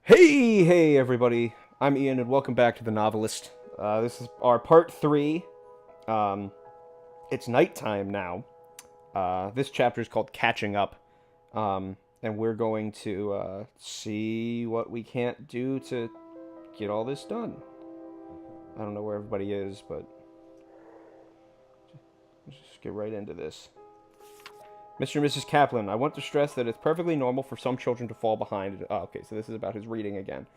Hey everybody, I'm Ian and welcome back to the Novelist. This is our part 3. It's nighttime now. This chapter is called Catching Up. And we're going to see what we can't do to get all this done. I don't know where everybody is, but let's just get right into this. Mr. and Mrs. Kaplan, I want to stress that it's perfectly normal for some children to fall behind. Oh, okay, so this is about his reading again.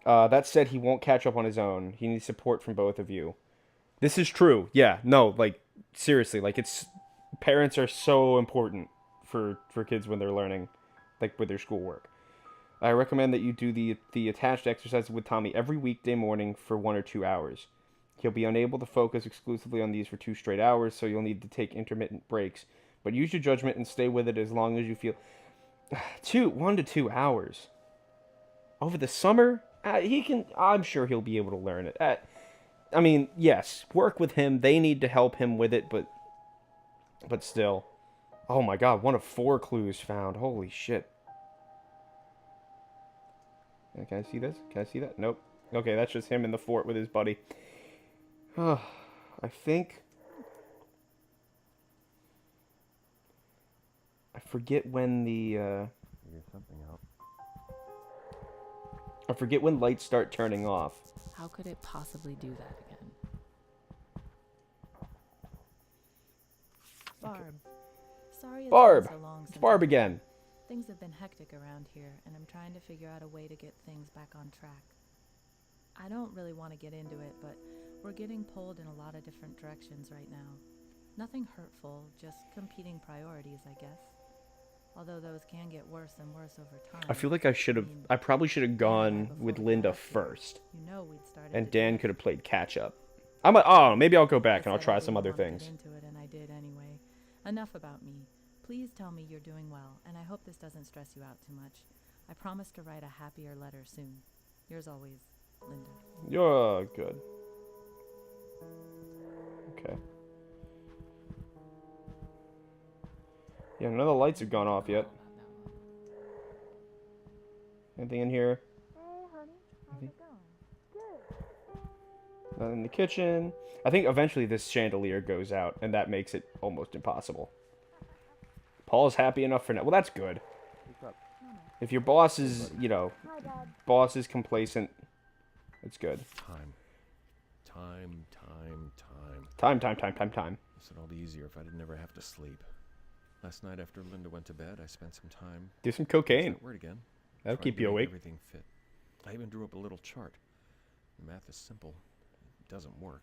That said, he won't catch up on his own. He needs support from both of you. This is true. Yeah, no, like, seriously, like, it's... Parents are so important for kids when they're learning, like, with their schoolwork. I recommend that you do the attached exercises with Tommy every weekday morning for 1 or 2 hours. He'll be unable to focus exclusively on these for 2 straight hours, so you'll need to take intermittent breaks. But use your judgment and stay with it as long as you feel... 1 to 2 hours. Over the summer? He can... I'm sure he'll be able to learn it. I mean, yes, work with him. They need to help him with it, but still. Oh my god, 1 of 4 clues found. Holy shit. Can I see this? Can I see that? Nope. Okay, that's just him in the fort with his buddy. I think... I forget when the, Figure something out. I forget when lights start turning off. How could it possibly do that again? Barb. Sorry it's Barb! been so long It's since Barb again. Things have been hectic around here, and I'm trying to figure out a way to get things back on track. I don't really want to get into it, but we're getting pulled in a lot of different directions right now. Nothing hurtful, just competing priorities, I guess. Although those can get worse and worse over time. I feel like I probably should have gone with Linda first. You know we'd started And to Dan talk. could have played catch up. Maybe I'll go back and I'll try some other things. Into it, and I did anyway. Enough about me. Please tell me you're doing well, and I hope this doesn't stress you out too much. I promise to write a happier letter soon. Yours always, Linda. You're good. Okay. Yeah, none of the lights have gone off yet. Anything in here? Hey, honey. How's it going? Good. Nothing in the kitchen. I think eventually this chandelier goes out, and that makes it almost impossible. Paul's happy enough for now. Well, that's good. What's up? If your boss is, you know, Hi, Dad. boss is complacent, it's good. Time. Time. This would all be easier if I didn't ever have to sleep. Last night after Linda went to bed, I spent some time... Do some What's cocaine. that word again? That'll Trying keep to you make awake. Everything fit. I even drew up a little chart. The math is simple. It doesn't work.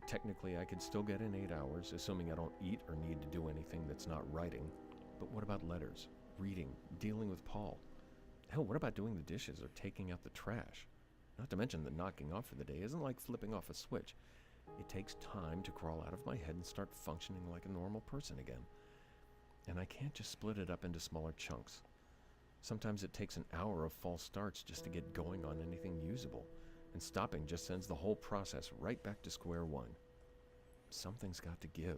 Technically, I could still get in 8 hours, assuming I don't eat or need to do anything that's not writing. But what about letters, reading, dealing with Paul? Hell, what about doing the dishes or taking out the trash? Not to mention that knocking off for the day isn't like flipping off a switch. It takes time to crawl out of my head and start functioning like a normal person again. And I can't just split it up into smaller chunks. Sometimes it takes an hour of false starts just to get going on anything usable. And stopping just sends the whole process right back to square one. Something's got to give.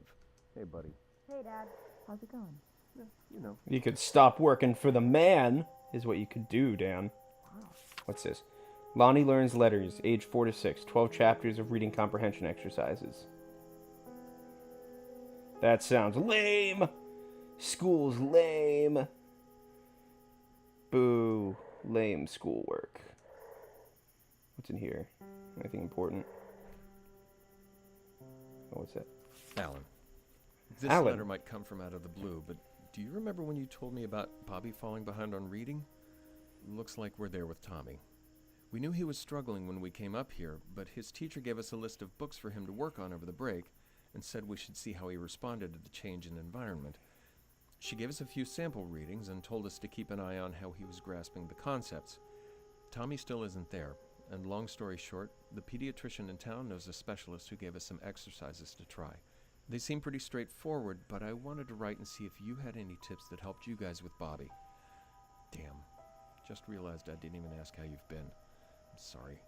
Hey, buddy. Hey, Dad. How's it going? Yeah, you know. You could stop working for the man, is what you could do, Dan. What's this? Lonnie learns letters, age 4 to 6, 12 chapters of reading comprehension exercises. That sounds lame! School's lame. Boo. Lame schoolwork. What's in here? Anything important? Oh, what's that? Alan. This Alan. letter might come from out of the blue, but do you remember when you told me about Bobby falling behind on reading? Looks like we're there with Tommy. We knew he was struggling when we came up here, but his teacher gave us a list of books for him to work on over the break and said we should see how he responded to the change in environment. She gave us a few sample readings and told us to keep an eye on how he was grasping the concepts. Tommy still isn't there, and long story short, the pediatrician in town knows a specialist who gave us some exercises to try. They seem pretty straightforward, but I wanted to write and see if you had any tips that helped you guys with Bobby. Damn. Just realized I didn't even ask how you've been. I'm sorry.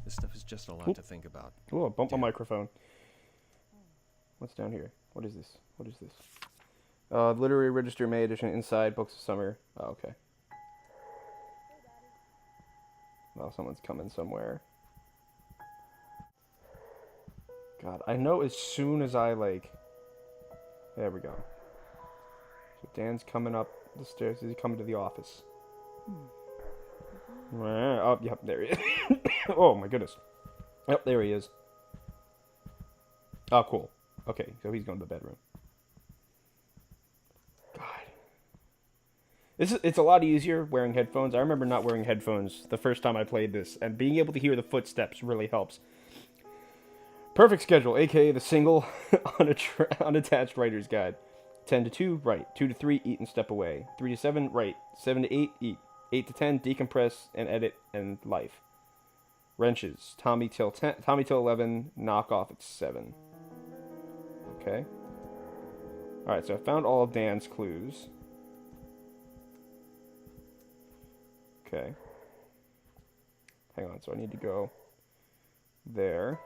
This stuff is just a lot to think about. Oh, I bumped my Damn. microphone. What's down here? What is this? What is this? Literary Register, May edition, inside, Books of Summer. Oh, okay. Well, someone's coming somewhere. God, I know as soon as I, like... There we go. So Dan's coming up the stairs. He's coming to the office. Oh, yep, there he is. Oh, my goodness. Yep, there he is. Oh, cool. Okay, so he's going to the bedroom. God. It's a lot easier wearing headphones. I remember not wearing headphones the first time I played this, and being able to hear the footsteps really helps. Perfect schedule, aka the single unattached writer's guide. 10 to 2, write. 2 to 3, eat and step away. 3 to 7, write. 7 to 8, eat. 8 to 10, decompress and edit and life. Wrenches. Tommy till 11, knock off at 7. Okay. Alright, so I found all of Dan's clues. Okay. Hang on, so I need to go there.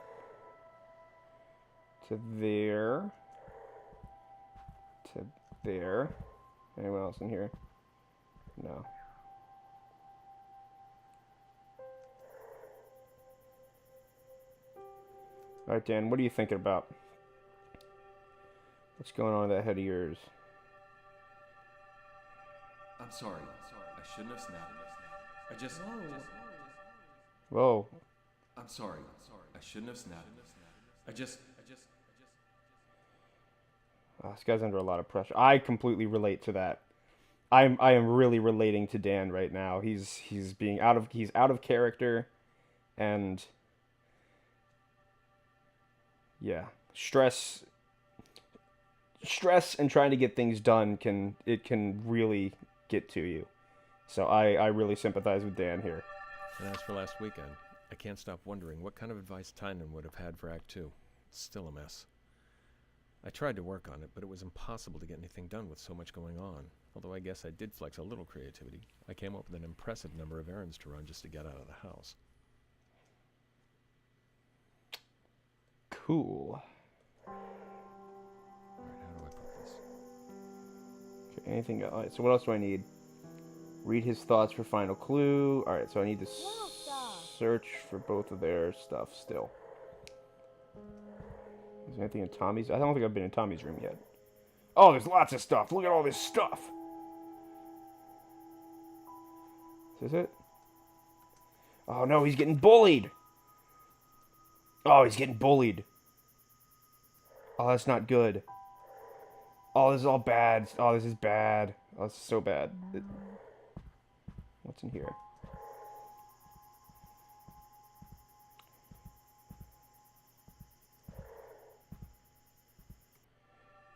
To there. To there. Anyone else in here? No. Alright, Dan, what are you thinking about? What's going on in that head of yours? I'm sorry. I shouldn't have snapped. I just... Whoa. I'm sorry. I shouldn't have snapped. I just... Oh, this guy's under a lot of pressure. I completely relate to that. I am really relating to Dan right now. He's out of character, and yeah, stress and trying to get things done can really get to you. So I really sympathize with Dan here. And as for last weekend, I can't stop wondering what kind of advice Tynan would have had for Act 2. It's still a mess. I tried to work on it, but it was impossible to get anything done with so much going on. Although I guess I did flex a little creativity. I came up with an impressive number of errands to run just to get out of the house. Cool. Alright, how do I put this? Okay, anything? Alright, so what else do I need? Read his thoughts for final clue. Alright, so I need to search for both of their stuff still. Is there anything in Tommy's? I don't think I've been in Tommy's room yet. Oh, there's lots of stuff. Look at all this stuff. Is this it? Oh no, he's getting bullied. Oh, he's getting bullied. Oh, that's not good. Oh, this is all bad. Oh, this is bad. Oh, this is so bad. What's in here?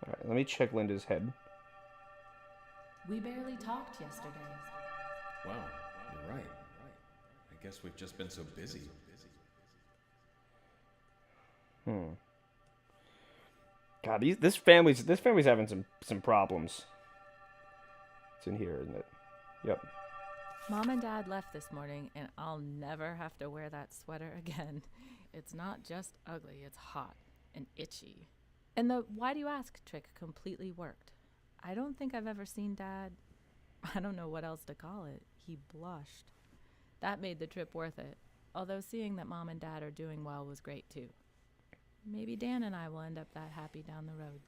Alright, let me check Linda's head. We barely talked yesterday. Wow, you're right. I guess we've just been so busy. God, this family's having some problems. It's in here, isn't it? Yep. Mom and Dad left this morning, and I'll never have to wear that sweater again. It's not just ugly, it's hot and itchy. And the why do you ask trick completely worked. I don't think I've ever seen Dad, I don't know what else to call it. He blushed. That made the trip worth it, although seeing that Mom and Dad are doing well was great too. Maybe Dan and I will end up that happy down the road.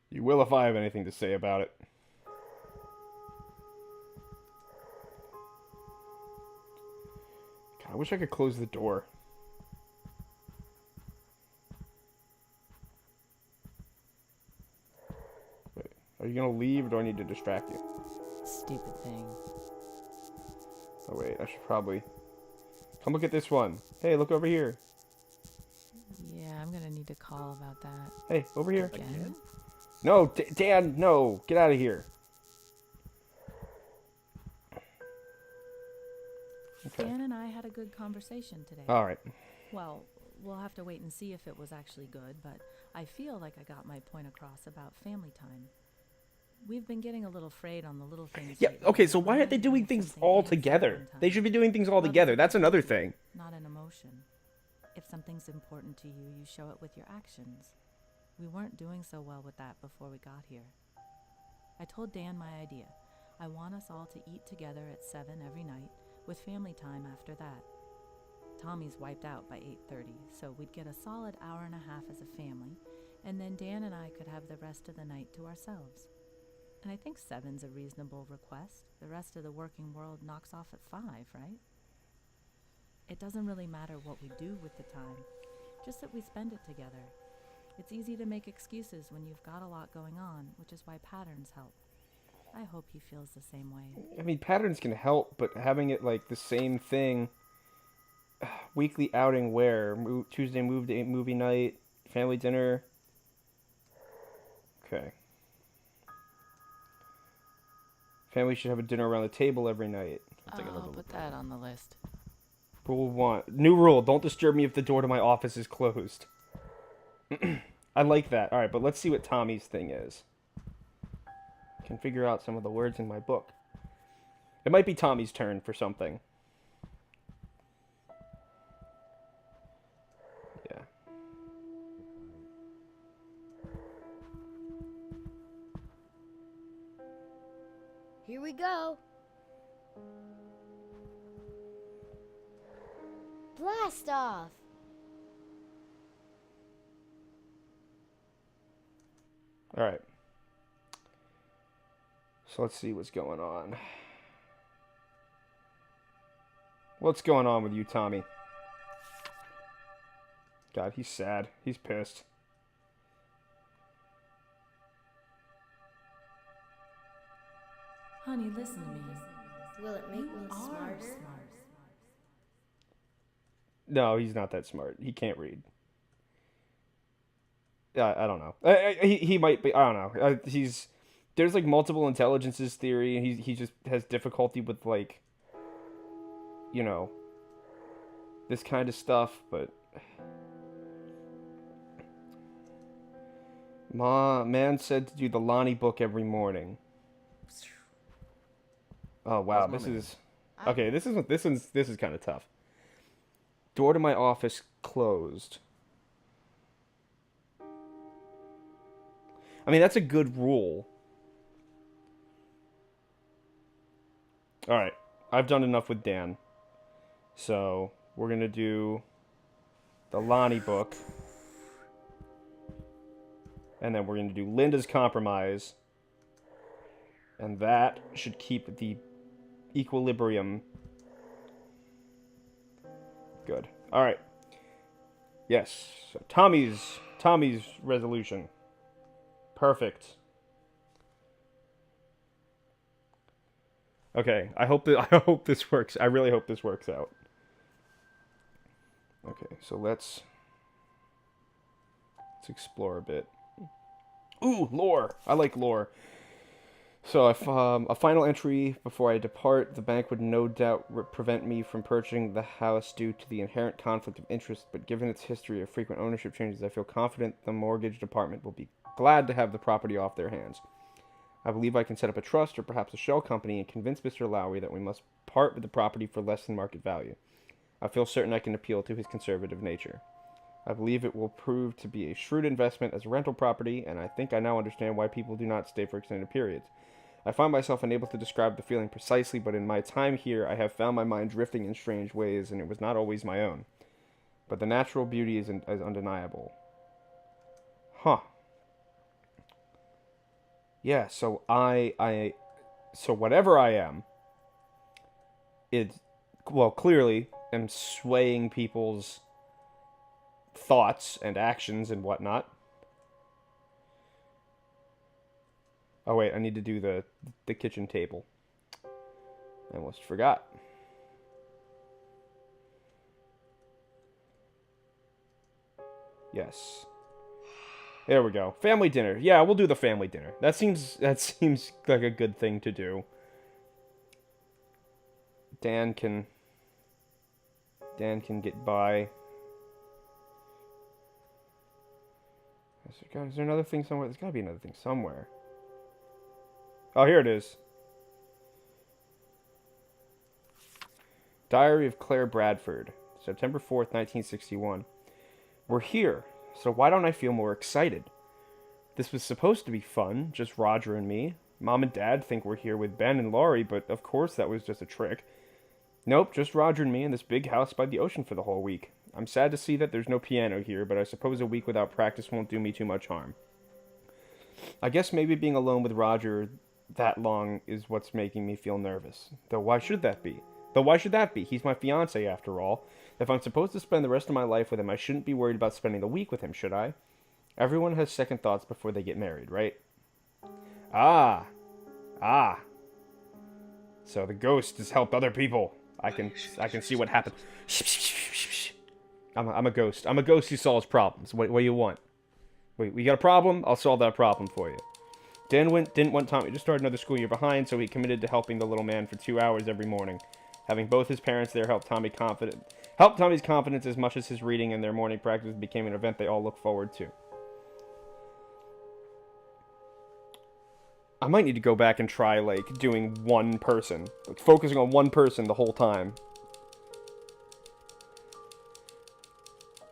You will if I have anything to say about it. God, I wish I could close the door. Wait, are you gonna leave or do I need to distract you? Stupid thing. Oh wait, I should probably... Come look at this one. Hey, look over here. Yeah, I'm gonna need to call about that. Hey, over here. Again? No, Dan, no. Get out of here. Okay. Dan and I had a good conversation today. All right. Well, we'll have to wait and see if it was actually good, but I feel like I got my point across about family time. We've been getting a little frayed on the little things. Yeah, lately, okay, so but why we aren't they haven't doing done things something all fancy together? one time. They should be doing things all Love together. is That's another thing. not an emotion. If something's important to you, you show it with your actions. We weren't doing so well with that before we got here. I told Dan my idea. I want us all to eat together at 7 every night, with family time after that. Tommy's wiped out by 8:30, so we'd get a solid hour and a half as a family, and then Dan and I could have the rest of the night to ourselves. And I think 7's a reasonable request. The rest of the working world knocks off at 5, right? It doesn't really matter what we do with the time, just that we spend it together. It's easy to make excuses when you've got a lot going on, which is why patterns help. I hope he feels the same way. I mean, patterns can help, but having it like the same thing, weekly outing where? Tuesday movie night, family dinner. Okay. Family should have a dinner around the table every night. I'll put that on the list. Rule 1. New rule. Don't disturb me if the door to my office is closed. I like that. Alright, but let's see what Tommy's thing is. I can figure out some of the words in my book. It might be Tommy's turn for something. Yeah. Here we go. Blast off. All right. So let's see what's going on. What's going on with you, Tommy? God, he's sad. He's pissed. Honey, listen to me. Will it make me smarter? No, he's not that smart. He can't read. I don't know. He might be. I don't know. There's like multiple intelligences theory, and he just has difficulty with like, you know, this kind of stuff. But man said to do the Lonnie book every morning. Oh wow, this is okay. This is kind of tough. Door to my office closed. I mean, that's a good rule. Alright, I've done enough with Dan. So, we're going to do the Lonnie book. And then we're going to do Linda's Compromise. And that should keep the equilibrium. Good. Alright. Yes. So Tommy's resolution. Perfect. Okay, I hope this works. I really hope this works out. Okay, so let's explore a bit. Ooh, lore. I like lore. So if a final entry before I depart, the bank would no doubt prevent me from purchasing the house due to the inherent conflict of interest, but given its history of frequent ownership changes, I feel confident the mortgage department will be glad to have the property off their hands. I believe I can set up a trust or perhaps a shell company and convince Mr. Lowry that we must part with the property for less than market value. I feel certain I can appeal to his conservative nature. I believe it will prove to be a shrewd investment as a rental property, and I think I now understand why people do not stay for extended periods. I find myself unable to describe the feeling precisely, but in my time here I have found my mind drifting in strange ways, and it was not always my own. But the natural beauty is undeniable. Huh. Yeah, so so whatever I am, clearly am swaying people's thoughts and actions and whatnot. Oh wait, I need to do the kitchen table. I almost forgot. Yes. There we go. Family dinner. Yeah, we'll do the family dinner. That seems like a good thing to do. Dan can get by. Is there another thing somewhere? There's got to be another thing somewhere. Oh, here it is. Diary of Claire Bradford, September 4th, 1961. We're here, so why don't I feel more excited? This was supposed to be fun, just Roger and me. Mom and Dad think we're here with Ben and Laurie, but of course that was just a trick. Nope, just Roger and me in this big house by the ocean for the whole week. I'm sad to see that there's no piano here, but I suppose a week without practice won't do me too much harm. I guess maybe being alone with Roger that long is what's making me feel nervous. Though why should that be? He's my fiancé after all. If I'm supposed to spend the rest of my life with him, I shouldn't be worried about spending the week with him, should I? Everyone has second thoughts before they get married, right? Ah. So the ghost has helped other people. I can see what happened. I'm a ghost. I'm a ghost who solves problems. What do you want? Wait, we got a problem? I'll solve that problem for you. Dan didn't want Tommy to start another school year behind, so he committed to helping the little man for 2 hours every morning. Having both his parents there helped Tommy's confidence as much as his reading, and their morning practice became an event they all look forward to. I might need to go back and try, like, doing one person. Like, focusing on one person the whole time.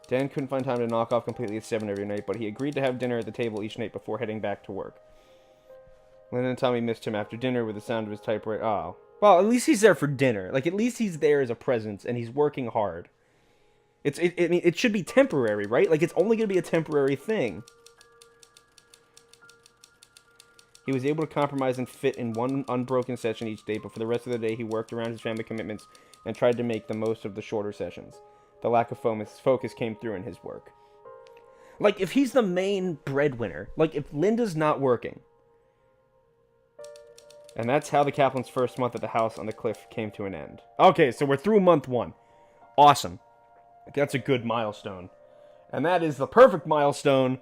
Dan couldn't find time to knock off completely at 7 every night, but he agreed to have dinner at the table each night before heading back to work. Linda and Tommy missed him after dinner with the sound of his typewriter. Oh. Well, at least he's there for dinner. Like, at least he's there as a presence, and he's working hard. I mean, it should be temporary, right? Like, it's only going to be a temporary thing. He was able to compromise and fit in one unbroken session each day, but for the rest of the day he worked around his family commitments and tried to make the most of the shorter sessions. The lack of focus came through in his work. Like, if he's the main breadwinner, like, if Linda's not working. And that's how the Kaplan's first month at the house on the cliff came to an end. Okay, so we're through month 1. Awesome. That's a good milestone. And that is the perfect milestone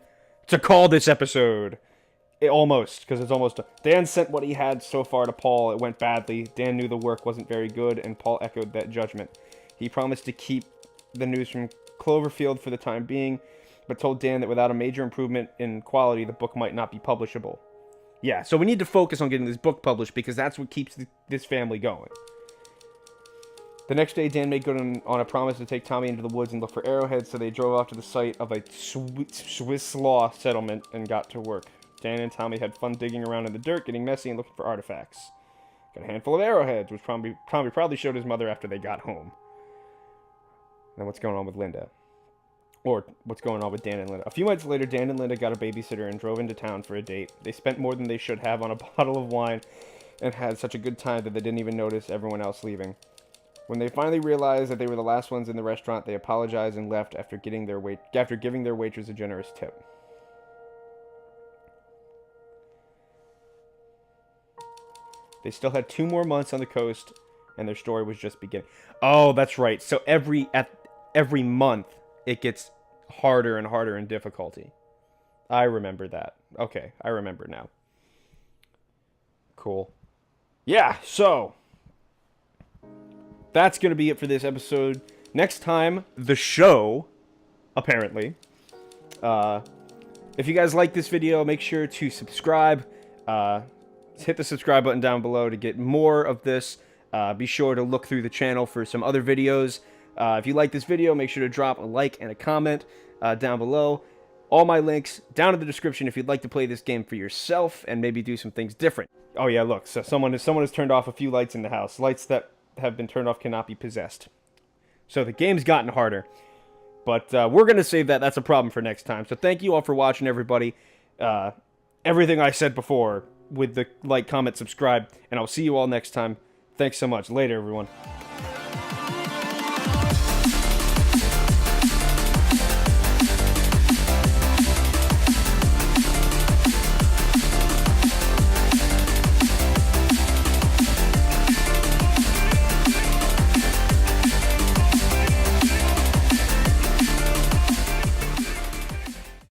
to call this episode. Almost, because it's almost... Dan sent what he had so far to Paul. It went badly. Dan knew the work wasn't very good, and Paul echoed that judgment. He promised to keep the news from Cloverfield for the time being, but told Dan that without a major improvement in quality, the book might not be publishable. Yeah, so we need to focus on getting this book published, because that's what keeps this family going. The next day, Dan made good on a promise to take Tommy into the woods and look for arrowheads, so they drove off to the site of a Swiss law settlement and got to work. Dan and Tommy had fun digging around in the dirt, getting messy, and looking for artifacts. Got a handful of arrowheads, which Tommy probably showed his mother after they got home. Then what's going on with Linda? Or what's going on with Dan and Linda? A few months later, Dan and Linda got a babysitter and drove into town for a date. They spent more than they should have on a bottle of wine and had such a good time that they didn't even notice everyone else leaving. When they finally realized that they were the last ones in the restaurant, they apologized and left after giving their waitress a generous tip. They still had 2 more months on the coast, and their story was just beginning. Oh, that's right. So every month, it gets harder and harder in difficulty. I remember that. Okay, I remember now. Cool. Yeah, so that's going to be it for this episode. Next time, the show, apparently. If you guys like this video, make sure to subscribe. Hit the subscribe button down below to get more of this. Be sure to look through the channel for some other videos. If you like this video, make sure to drop a like and a comment down below. All my links down in the description if you'd like to play this game for yourself and maybe do some things different. Oh yeah, look, so someone has turned off a few lights in the house. Lights that have been turned off cannot be possessed. So the game's gotten harder. But we're going to save that. That's a problem for next time. So thank you all for watching, everybody. Everything I said before with the like, comment, subscribe, and I'll see you all next time. Thanks so much. Later, everyone.